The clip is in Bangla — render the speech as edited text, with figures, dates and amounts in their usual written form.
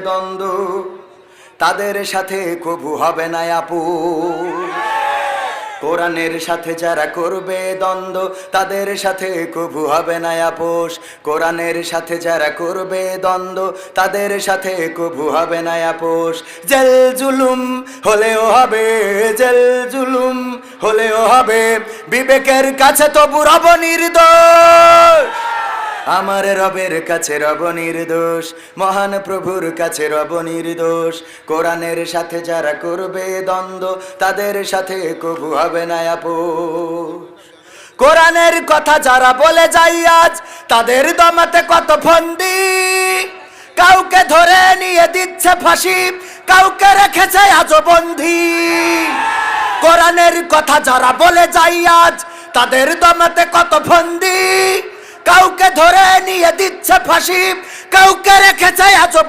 দ্বন্দ্ব, তাদের সাথে কবু হবে না আপোষ। কোরআনের সাথে যারা করবে দ্বন্দ্ব, তাদের সাথে কবু হবে না আপোষ। কোরআনের সাথে যারা করবে দ্বন্দ্ব, তাদের সাথে কবু হবে না আপোষ। জেল জুলুম হলেও হবে, জেল জুলুম হলেও হবে, বিবেকের কাছে তবু রব নির্দোষ। আমার রবের কাছে রব নির্দোষ, মহান প্রভুর কাছে রব নির্দোষ। কোরআনের সাথে যারা করবে দ্বন্দ্ব, তাদের সাথে কবু হবে না আপোষ। কোরআনের কথা যারা বলে যায় আজ, তাদের দমাতে কত ফন্দি। কাউকে ধরে নিয়ে দিচ্ছে ফাঁসি, কাউকে রেখেছে আজও বন্দী। কোরআনের কথা যারা বলে যায় আজ, তাদের দমাতে কত ফন্দি। কাউকে ধরে নিয়ে দিচ্ছে ফাঁসি, কাউকে রেখেছে আজও